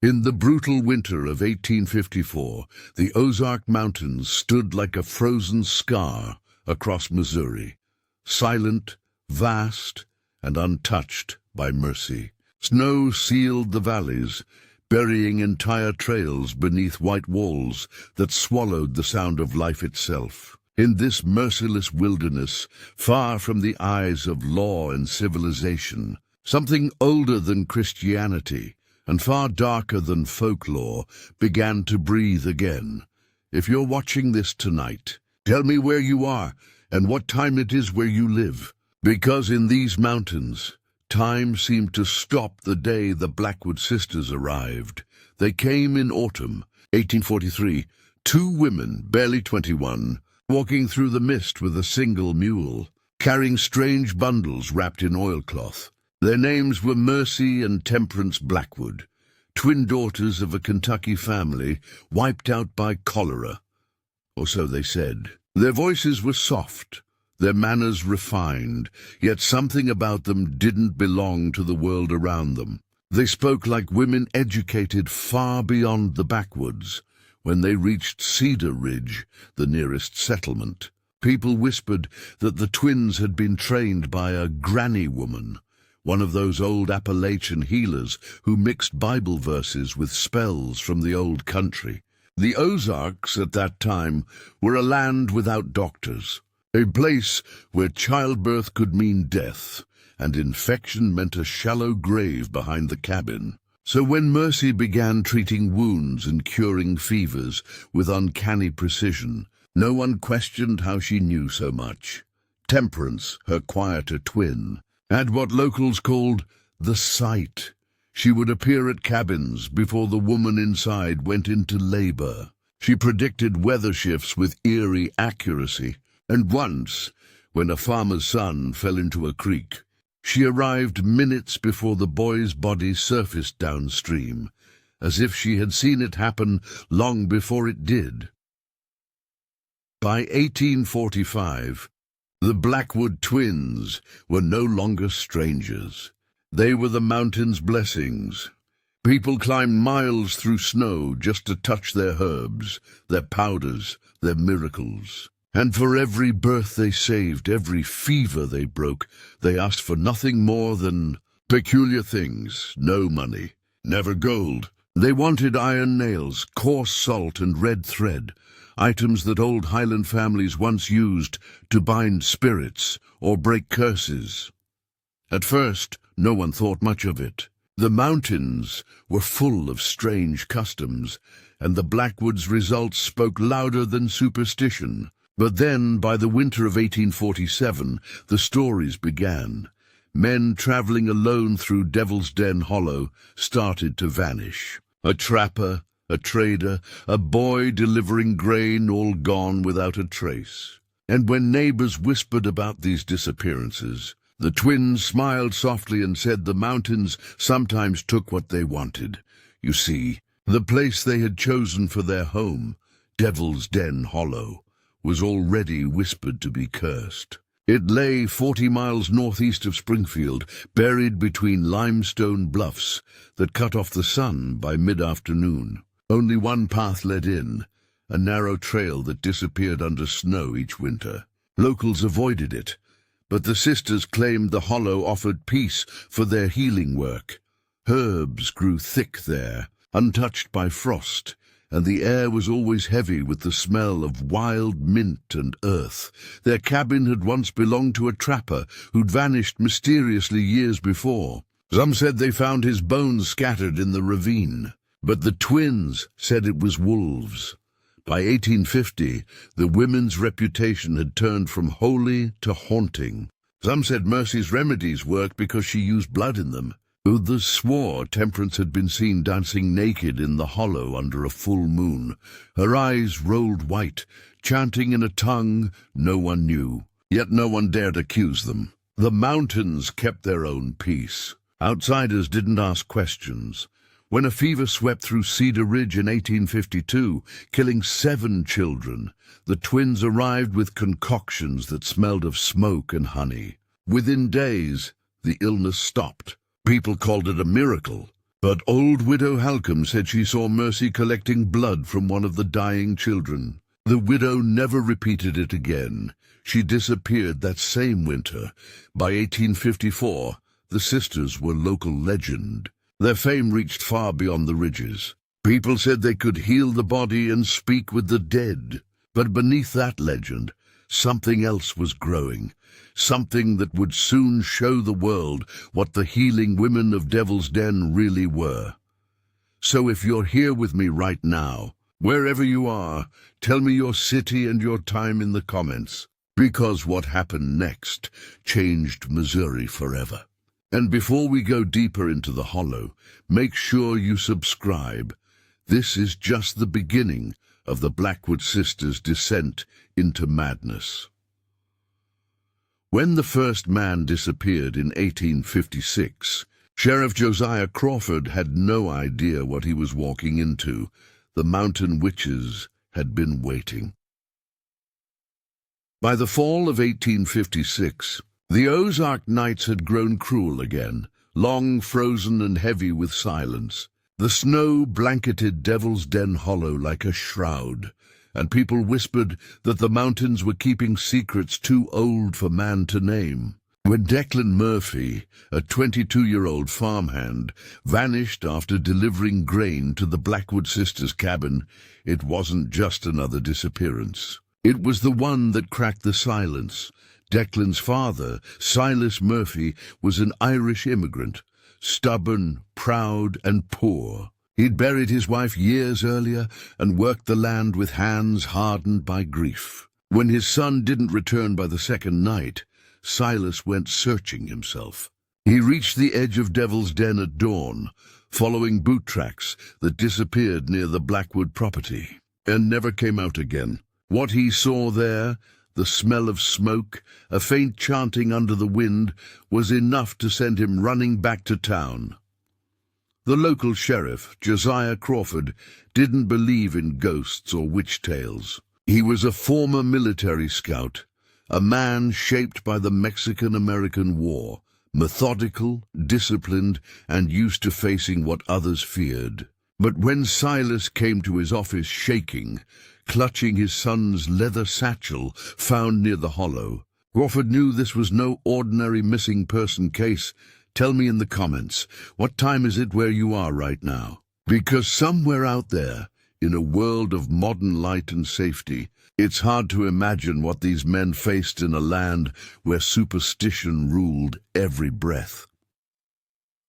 In the brutal winter of 1854, the Ozark Mountains stood like a frozen scar across Missouri, silent, vast, and untouched by mercy. Snow sealed the valleys, burying entire trails beneath white walls that swallowed the sound of life itself. In this merciless wilderness, far from the eyes of law and civilization, something older than Christianity and far darker than folklore began to breathe again. If you're watching this tonight, tell me where you are and what time it is where you live. Because in these mountains, time seemed to stop the day the Blackwood sisters arrived. They came in autumn, 1843, 2 women, barely 21, walking through the mist with a single mule, carrying strange bundles wrapped in oilcloth. Their names were Mercy and Temperance Blackwood, twin daughters of a Kentucky family wiped out by cholera, or so they said. Their voices were soft, their manners refined, yet something about them didn't belong to the world around them. They spoke like women educated far beyond the backwoods. When they reached Cedar Ridge, the nearest settlement, people whispered that the twins had been trained by a granny woman, one of those old Appalachian healers who mixed Bible verses with spells from the old country. The Ozarks at that time were a land without doctors, a place where childbirth could mean death, and infection meant a shallow grave behind the cabin. So when Mercy began treating wounds and curing fevers with uncanny precision, no one questioned how she knew so much. Temperance, her quieter twin, had what locals called the sight. She would appear at cabins before the woman inside went into labor. She predicted weather shifts with eerie accuracy, and once, when a farmer's son fell into a creek, she arrived minutes before the boy's body surfaced downstream, as if she had seen it happen long before it did. By 1845, the Blackwood twins were no longer strangers. They were the mountain's blessings. People climbed miles through snow just to touch their herbs, their powders, their miracles. And for every birth they saved, every fever they broke, they asked for nothing more than peculiar things, no money, never gold. They wanted iron nails, coarse salt, and red thread, items that old Highland families once used to bind spirits or break curses. At first, no one thought much of it. The mountains were full of strange customs, and the Blackwoods' results spoke louder than superstition. But then, by the winter of 1847, the stories began. Men traveling alone through Devil's Den Hollow started to vanish. A trapper, a trader, a boy delivering grain, all gone without a trace. And when neighbors whispered about these disappearances, the twins smiled softly and said the mountains sometimes took what they wanted. You see, the place they had chosen for their home, Devil's Den Hollow, was already whispered to be cursed. It lay 40 miles northeast of Springfield, buried between limestone bluffs that cut off the sun by mid-afternoon. Only one path led in, a narrow trail that disappeared under snow each winter. Locals avoided it, but the sisters claimed the hollow offered peace for their healing work. Herbs grew thick there, untouched by frost, and the air was always heavy with the smell of wild mint and earth. Their cabin had once belonged to a trapper who'd vanished mysteriously years before. Some said they found his bones scattered in the ravine, but the twins said it was wolves. By 1850, the women's reputation had turned from holy to haunting. Some said Mercy's remedies worked because she used blood in them. Others swore Temperance had been seen dancing naked in the hollow under a full moon. Her eyes rolled white, chanting in a tongue no one knew. Yet no one dared accuse them. The mountains kept their own peace. Outsiders didn't ask questions. When a fever swept through Cedar Ridge in 1852, killing 7 children, the twins arrived with concoctions that smelled of smoke and honey. Within days, the illness stopped. People called it a miracle, But old widow Halcombe said she saw Mercy collecting blood from one of the dying children. The widow never repeated it again. She disappeared that same winter. By 1854, the sisters were local legend. Their fame reached far beyond the ridges. People said they could heal the body and speak with the dead. But beneath that legend, something else was growing. Something that would soon show the world what the healing women of Devil's Den really were. So if you're here with me right now, wherever you are, tell me your city and your time in the comments, because what happened next changed Missouri forever. And before we go deeper into the hollow, make sure you subscribe. This is just the beginning of the Blackwood sisters' descent into madness. When the first man disappeared in 1856, Sheriff Josiah Crawford had no idea what he was walking into. The mountain witches had been waiting. By the fall of 1856, the Ozark nights had grown cruel again, long, frozen, and heavy with silence. The snow blanketed Devil's Den Hollow like a shroud, and people whispered that the mountains were keeping secrets too old for man to name. When Declan Murphy, a 22-year-old farmhand, vanished after delivering grain to the Blackwood sisters' cabin, it wasn't just another disappearance. It was the one that cracked the silence. Declan's father, Silas Murphy, was an Irish immigrant, stubborn, proud, and poor. He'd buried his wife years earlier and worked the land with hands hardened by grief. When his son didn't return by the second night, Silas went searching himself. He reached the edge of Devil's Den at dawn, following boot tracks that disappeared near the Blackwood property, and never came out again. What he saw there, the smell of smoke, a faint chanting under the wind, was enough to send him running back to town. The local sheriff, Josiah Crawford, didn't believe in ghosts or witch tales. He was a former military scout, a man shaped by the Mexican-American War, methodical, disciplined, and used to facing what others feared. But when Silas came to his office shaking, clutching his son's leather satchel found near the hollow, Crawford knew this was no ordinary missing person case. Tell me in the comments, what time is it where you are right now? Because somewhere out there, in a world of modern light and safety, it's hard to imagine what these men faced in a land where superstition ruled every breath.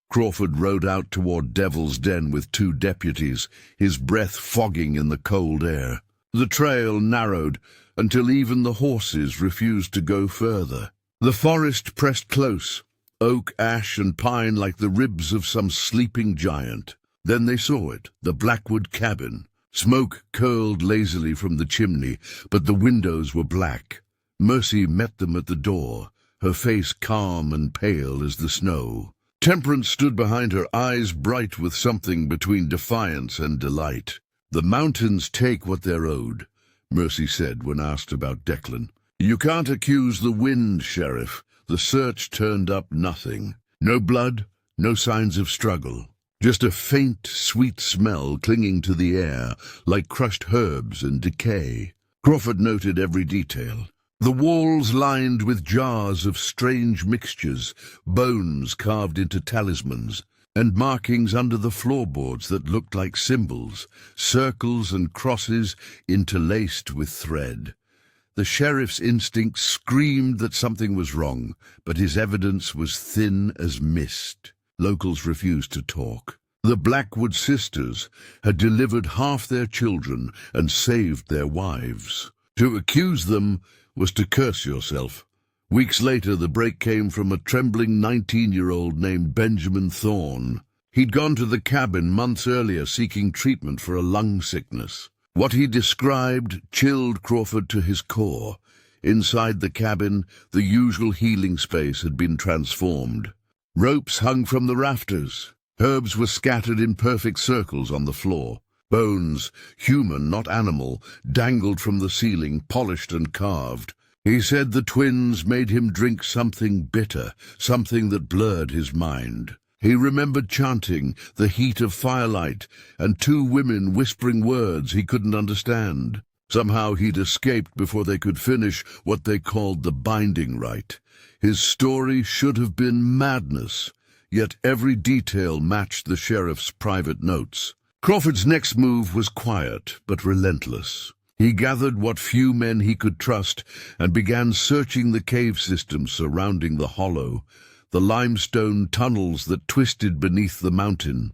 Crawford rode out toward Devil's Den with 2 deputies, his breath fogging in the cold air. The trail narrowed until even the horses refused to go further. The forest pressed close, oak, ash, and pine like the ribs of some sleeping giant. Then they saw it, the Blackwood cabin. Smoke curled lazily from the chimney, but the windows were black. Mercy met them at the door, her face calm and pale as the snow. Temperance stood behind her, eyes bright with something between defiance and delight. "The mountains take what they're owed," Mercy said when asked about Declan. "You can't accuse the wind, Sheriff. The search turned up nothing. No blood, no signs of struggle. Just a faint, sweet smell clinging to the air, like crushed herbs and decay." Crawford noted every detail. The walls lined with jars of strange mixtures, bones carved into talismans, and markings under the floorboards that looked like symbols, circles and crosses interlaced with thread. The sheriff's instinct screamed that something was wrong, but his evidence was thin as mist. Locals refused to talk. The Blackwood sisters had delivered half their children and saved their wives. To accuse them was to curse yourself. Weeks later, the break came from a trembling 19-year-old named Benjamin Thorne. He'd gone to the cabin months earlier seeking treatment for a lung sickness. What he described chilled Crawford to his core. Inside the cabin, the usual healing space had been transformed. Ropes hung from the rafters. Herbs were scattered in perfect circles on the floor. Bones, human, not animal, dangled from the ceiling, polished and carved. He said the twins made him drink something bitter, something that blurred his mind. He remembered chanting, the heat of firelight, and two women whispering words he couldn't understand. Somehow he'd escaped before they could finish what they called the binding rite. His story should have been madness, yet every detail matched the sheriff's private notes. Crawford's next move was quiet but relentless. He gathered what few men he could trust and began searching the cave system surrounding the hollow, the limestone tunnels that twisted beneath the mountain.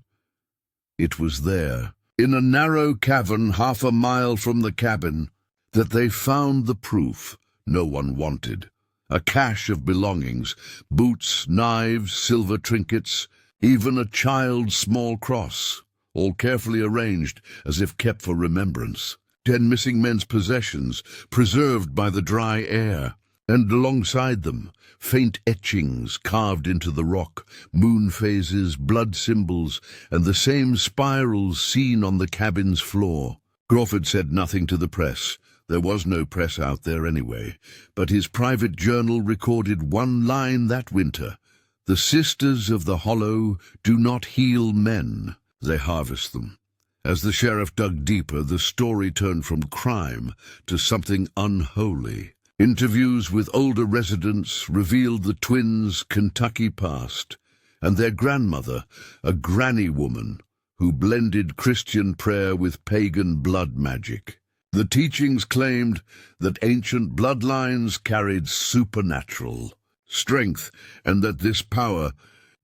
It was there, in a narrow cavern 1/2 a mile from the cabin, that they found the proof no one wanted. A cache of belongings, boots, knives, silver trinkets, even a child's small cross, all carefully arranged as if kept for remembrance. 10 missing men's possessions, preserved by the dry air, and alongside them, faint etchings carved into the rock, moon phases, blood symbols, and the same spirals seen on the cabin's floor. Crawford said nothing to the press. There was no press out there anyway, but his private journal recorded one line that winter: "The sisters of the hollow do not heal men, they harvest them." As the sheriff dug deeper, the story turned from crime to something unholy. Interviews with older residents revealed the twins' Kentucky past, and their grandmother, a granny woman who blended Christian prayer with pagan blood magic. The teachings claimed that ancient bloodlines carried supernatural strength, and that this power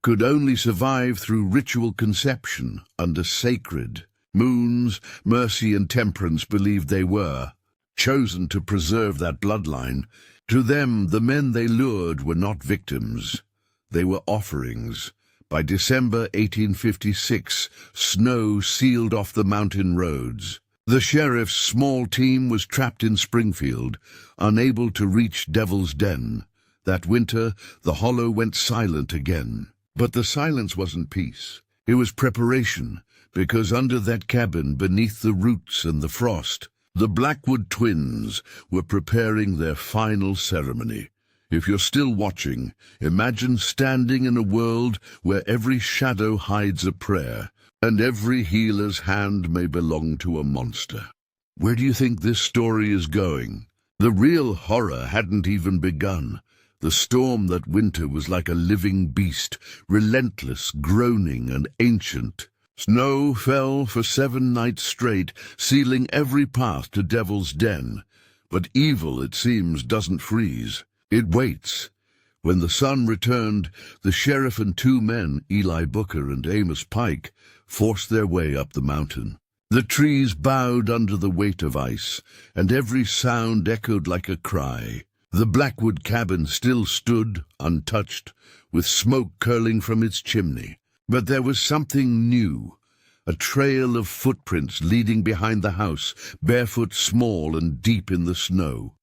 could only survive through ritual conception under sacred moons. Mercy and Temperance believed they were chosen to preserve that bloodline. To them, the men they lured were not victims. They were offerings. By December 1856, snow sealed off the mountain roads. The sheriff's small team was trapped in Springfield, unable to reach Devil's Den. That winter, the hollow went silent again. But the silence wasn't peace. It was preparation, because under that cabin, beneath the roots and the frost, the Blackwood twins were preparing their final ceremony. If you're still watching, imagine standing in a world where every shadow hides a prayer, and every healer's hand may belong to a monster. Where do you think this story is going? The real horror hadn't even begun. The storm that winter was like a living beast, relentless, groaning, and ancient. Snow fell for 7 nights straight, sealing every path to Devil's Den. But evil, it seems, doesn't freeze. It waits. When the sun returned, the sheriff and 2 men, Eli Booker and Amos Pike, forced their way up the mountain. The trees bowed under the weight of ice, and every sound echoed like a cry. The Blackwood cabin still stood, untouched, with smoke curling from its chimney. But there was something new, a trail of footprints leading behind the house, barefoot, small, and deep in the snow.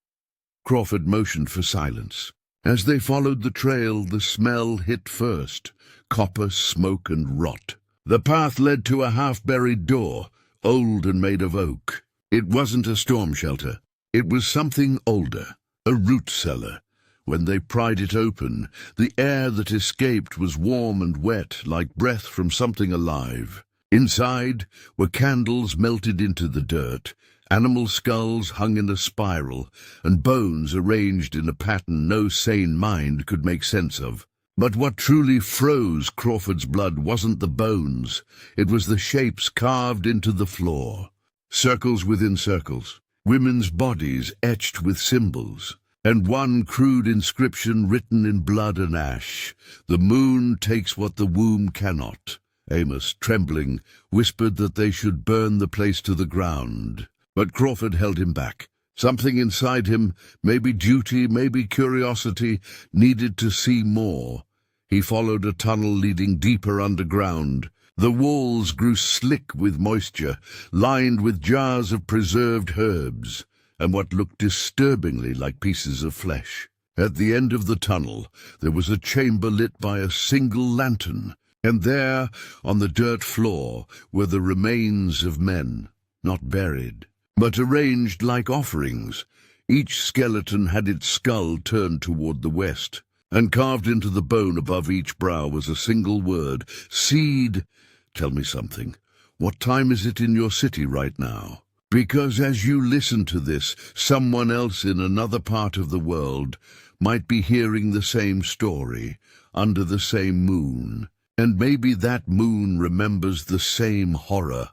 Crawford motioned for silence. As they followed the trail, the smell hit first: copper, smoke, and rot. The path led to a half-buried door, old and made of oak. It wasn't a storm shelter. It was something older, a root cellar. When they pried it open, the air that escaped was warm and wet, like breath from something alive. Inside were candles melted into the dirt, animal skulls hung in a spiral, and bones arranged in a pattern no sane mind could make sense of. But what truly froze Crawford's blood wasn't the bones. It was the shapes carved into the floor. Circles within circles, women's bodies etched with symbols, and one crude inscription written in blood and ash: "The moon takes what the womb cannot." Amos, trembling, whispered that they should burn the place to the ground. But Crawford held him back. Something inside him, maybe duty, maybe curiosity, needed to see more. He followed a tunnel leading deeper underground. The walls grew slick with moisture, lined with jars of preserved herbs, and what looked disturbingly like pieces of flesh. At the end of the tunnel, there was a chamber lit by a single lantern, and there, on the dirt floor, were the remains of men, not buried, but arranged like offerings. Each skeleton had its skull turned toward the west, and carved into the bone above each brow was a single word, seed. Tell me something. What time is it in your city right now? Because as you listen to this, someone else in another part of the world might be hearing the same story, under the same moon. And maybe that moon remembers the same horror.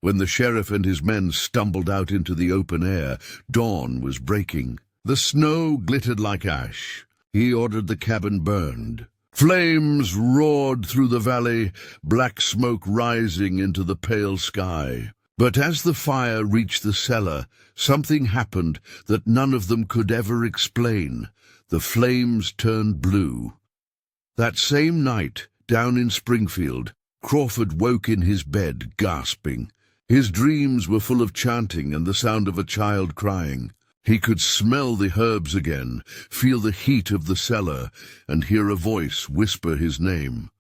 When the sheriff and his men stumbled out into the open air, dawn was breaking. The snow glittered like ash. He ordered the cabin burned. Flames roared through the valley, black smoke rising into the pale sky. But as the fire reached the cellar, something happened that none of them could ever explain. The flames turned blue. That same night, down in Springfield, Crawford woke in his bed, gasping. His dreams were full of chanting and the sound of a child crying. He could smell the herbs again, feel the heat of the cellar, and hear a voice whisper his name.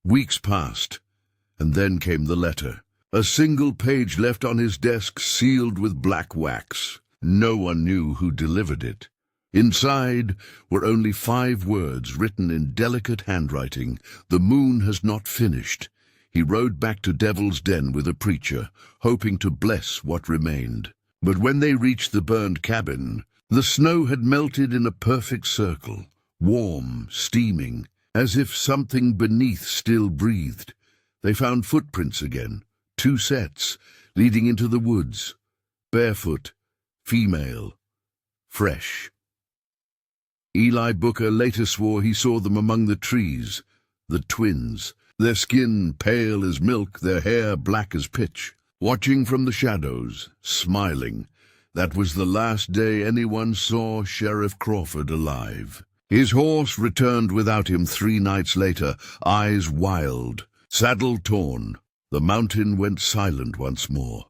Weeks passed, and then came the letter. A single page left on his desk, sealed with black wax. No one knew who delivered it. Inside were only 5 words written in delicate handwriting. The moon has not finished. He rode back to Devil's Den with a preacher, hoping to bless what remained. But when they reached the burned cabin, the snow had melted in a perfect circle, warm, steaming, as if something beneath still breathed. They found footprints again, 2 sets, leading into the woods. Barefoot, female, fresh. Eli Booker later swore he saw them among the trees, the twins, their skin pale as milk, their hair black as pitch, watching from the shadows, smiling. That was the last day anyone saw Sheriff Crawford alive. His horse returned without him 3 nights later, eyes wild, saddle torn. The mountain went silent once more.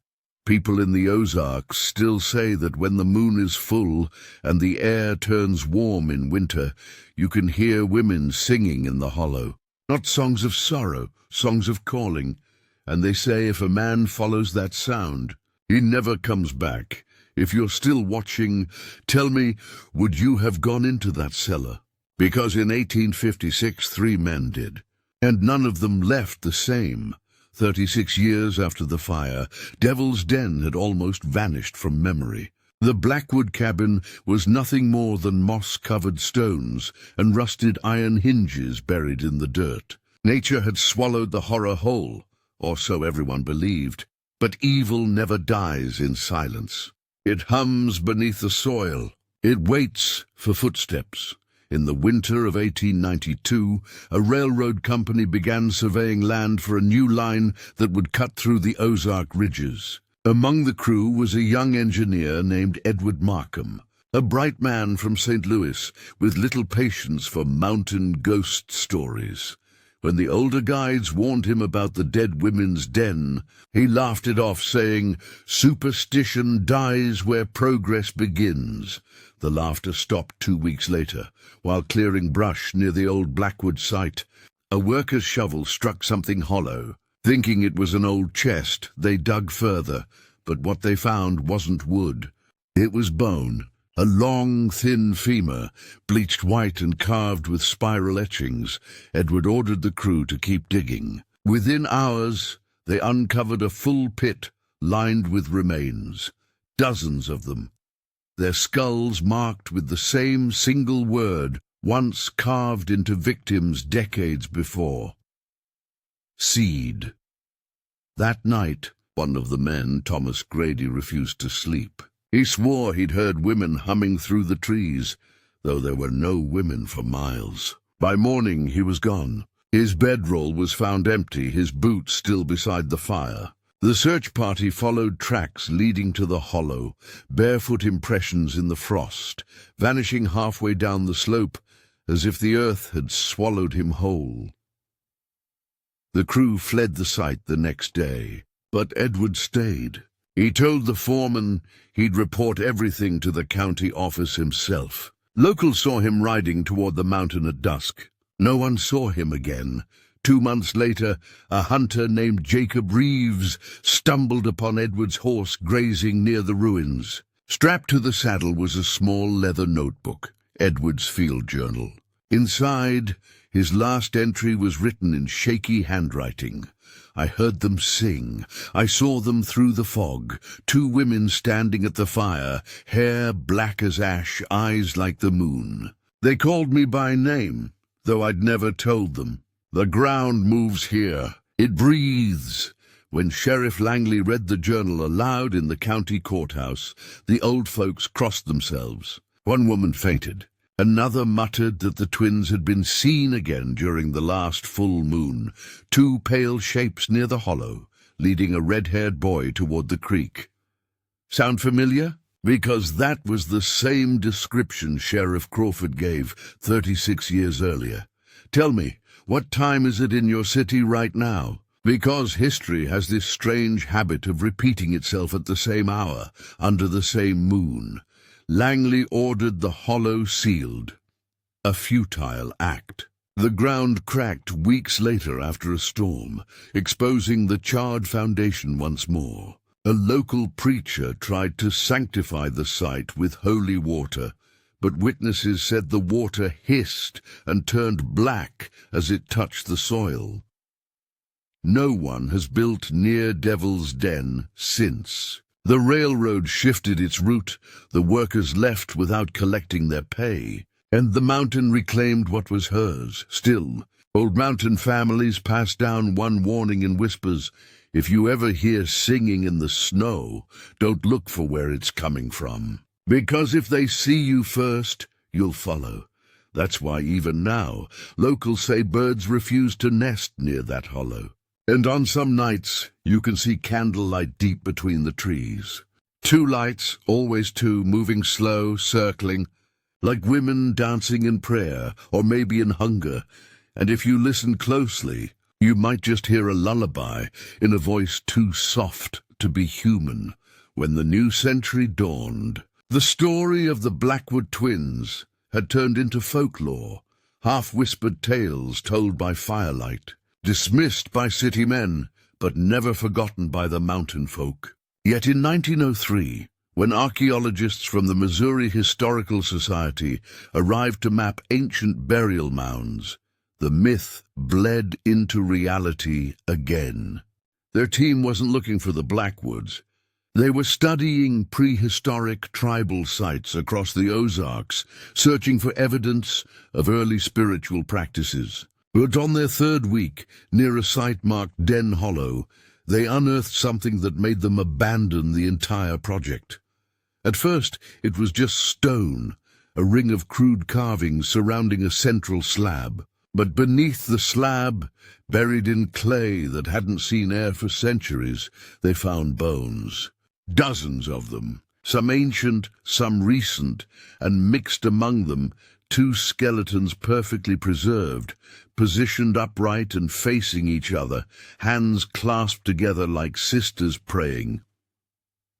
People in the Ozarks still say that when the moon is full and the air turns warm in winter, you can hear women singing in the hollow. Not songs of sorrow, songs of calling. And they say if a man follows that sound, he never comes back. If you're still watching, tell me, would you have gone into that cellar? Because in 1856, 3 men did, and none of them left the same. 36 years after the fire, Devil's Den had almost vanished from memory. The Blackwood cabin was nothing more than moss-covered stones and rusted iron hinges buried in the dirt. Nature had swallowed the horror whole, or so everyone believed. But evil never dies in silence. It hums beneath the soil. It waits for footsteps. In the winter of 1892, a railroad company began surveying land for a new line that would cut through the Ozark ridges. Among the crew was a young engineer named Edward Markham, a bright man from St. Louis with little patience for mountain ghost stories. When the older guides warned him about the dead women's den, he laughed it off, saying, "Superstition dies where progress begins." The laughter stopped 2 weeks later, while clearing brush near the old Blackwood site. A worker's shovel struck something hollow. Thinking it was an old chest, they dug further, but what they found wasn't wood. It was bone, a long, thin femur, bleached white and carved with spiral etchings. Edward ordered the crew to keep digging. Within hours, they uncovered a full pit lined with remains, dozens of them. Their skulls marked with the same single word once carved into victims decades before. Seed. That night, one of the men, Thomas Grady, refused to sleep. He swore he'd heard women humming through the trees, though there were no women for miles. By morning he was gone. His bedroll was found empty, his boots still beside the fire. The search party followed tracks leading to the hollow, barefoot impressions in the frost, vanishing halfway down the slope, as if the earth had swallowed him whole. The crew fled the site the next day, but Edward stayed. He told the foreman he'd report everything to the county office himself. Locals saw him riding toward the mountain at dusk. No one saw him again. 2 months later, a hunter named Jacob Reeves stumbled upon Edward's horse grazing near the ruins. Strapped to the saddle was a small leather notebook. Edward's field journal. Inside, his last entry was written in shaky handwriting. I heard them sing. I saw them through the fog. 2 women standing at the fire, hair black as ash, eyes like the moon. They called me by name, though I'd never told them. The ground moves here. It breathes. When Sheriff Langley read the journal aloud in the county courthouse, the old folks crossed themselves. One woman fainted. Another muttered that the twins had been seen again during the last full moon, 2 pale shapes near the hollow, leading a red-haired boy toward the creek. Sound familiar? Because that was the same description Sheriff Crawford gave 36 years earlier. Tell me, what time is it in your city right now? Because history has this strange habit of repeating itself at the same hour, under the same moon. Langley ordered the hollow sealed. A futile act. The ground cracked weeks later after a storm, exposing the charred foundation once more. A local preacher tried to sanctify the site with holy water, but witnesses said the water hissed and turned black as it touched the soil. No one has built near Devil's Den since. The railroad shifted its route, the workers left without collecting their pay, and the mountain reclaimed what was hers. Still, old mountain families pass down one warning in whispers: if you ever hear singing in the snow, don't look for where it's coming from. Because if they see you first, you'll follow. That's why even now, locals say birds refuse to nest near that hollow. And on some nights, you can see candlelight deep between the trees. 2 lights, always 2, moving slow, circling, like women dancing in prayer, or maybe in hunger. And if you listen closely, you might just hear a lullaby in a voice too soft to be human. When the new century dawned, the story of the Blackwood twins had turned into folklore, half-whispered tales told by firelight. Dismissed by city men, but never forgotten by the mountain folk. Yet in 1903, when archaeologists from the Missouri Historical Society arrived to map ancient burial mounds, the myth bled into reality again. Their team wasn't looking for the Blackwoods. They were studying prehistoric tribal sites across the Ozarks, searching for evidence of early spiritual practices. But on their 3rd week, near a site marked Den Hollow, they unearthed something that made them abandon the entire project. At first, it was just stone, a ring of crude carvings surrounding a central slab. But beneath the slab, buried in clay that hadn't seen air for centuries, they found bones. Dozens of them, some ancient, some recent, and mixed among them 2 skeletons perfectly preserved, positioned upright and facing each other, hands clasped together like sisters praying.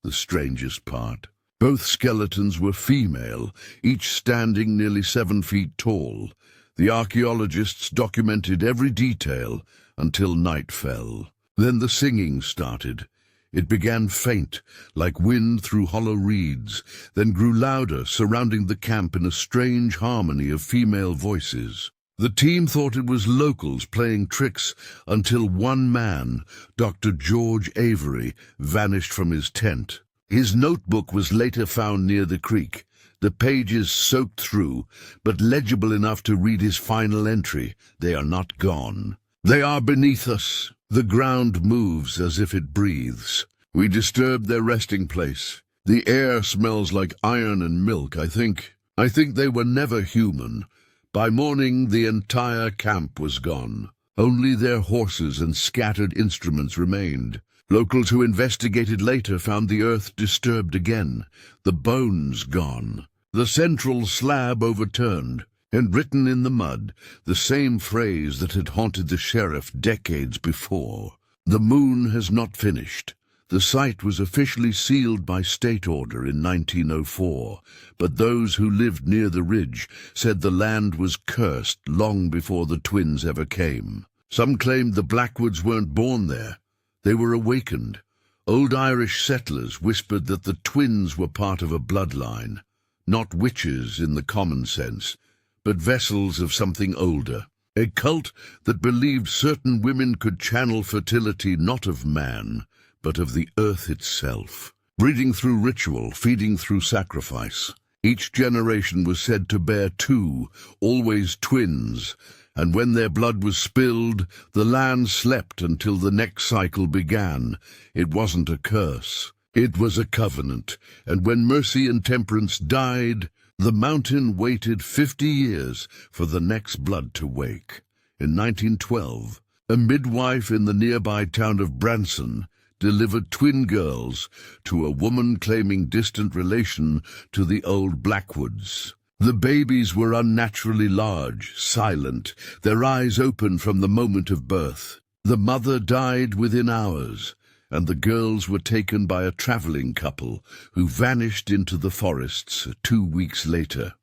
The strangest part: both skeletons were female, each standing nearly 7 feet tall. The archaeologists documented every detail until night fell. Then the singing started. It began faint, like wind through hollow reeds, then grew louder, surrounding the camp in a strange harmony of female voices. The team thought it was locals playing tricks until one man, Dr. George Avery, vanished from his tent. His notebook was later found near the creek, the pages soaked through, but legible enough to read his final entry: "They are not gone. They are beneath us. The ground moves as if it breathes. We disturbed their resting place. The air smells like iron and milk, I think. They were never human." By morning, the entire camp was gone. Only their horses and scattered instruments remained. Locals who investigated later found the earth disturbed again, the bones gone, the central slab overturned, and written in the mud, the same phrase that had haunted the sheriff decades before: "The moon has not finished." The site was officially sealed by state order in 1904, but those who lived near the ridge said the land was cursed long before the twins ever came. Some claimed the Blackwoods weren't born there. They were awakened. Old Irish settlers whispered that the twins were part of a bloodline. not witches in the common sense, but vessels of something older. A cult that believed certain women could channel fertility not of man, but of the earth itself. Breeding through ritual, feeding through sacrifice. Each generation was said to bear two, always twins, and when their blood was spilled, the land slept until the next cycle began. It wasn't a curse. It was a covenant, and when Mercy and Temperance died, the mountain waited 50 years for the next blood to wake. In 1912, a midwife in the nearby town of Branson delivered twin girls to a woman claiming distant relation to the old Blackwoods. The babies were unnaturally large, silent, their eyes open from the moment of birth. The mother died within hours, and the girls were taken by a traveling couple who vanished into the forests 2 weeks later.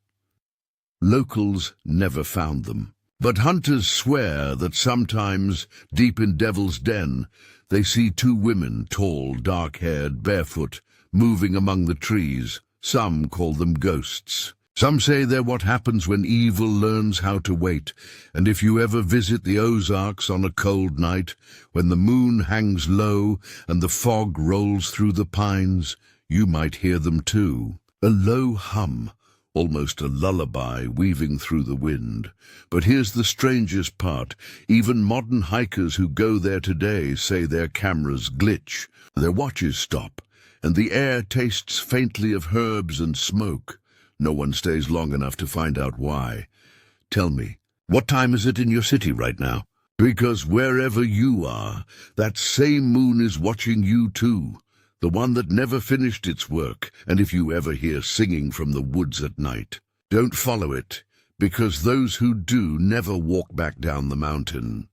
Locals never found them, but hunters swear that sometimes, deep in Devil's Den, they see two women, tall, dark-haired, barefoot, moving among the trees. Some call them ghosts. Some say they're what happens when evil learns how to wait, and if you ever visit the Ozarks on a cold night, when the moon hangs low and the fog rolls through the pines, you might hear them too. A low hum, almost a lullaby weaving through the wind. But here's the strangest part. Even modern hikers who go there today say their cameras glitch, their watches stop, and the air tastes faintly of herbs and smoke. No one stays long enough to find out why. Tell me, what time is it in your city right now? Because wherever you are, that same moon is watching you too. The one that never finished its work, and if you ever hear singing from the woods at night, don't follow it, because those who do never walk back down the mountain.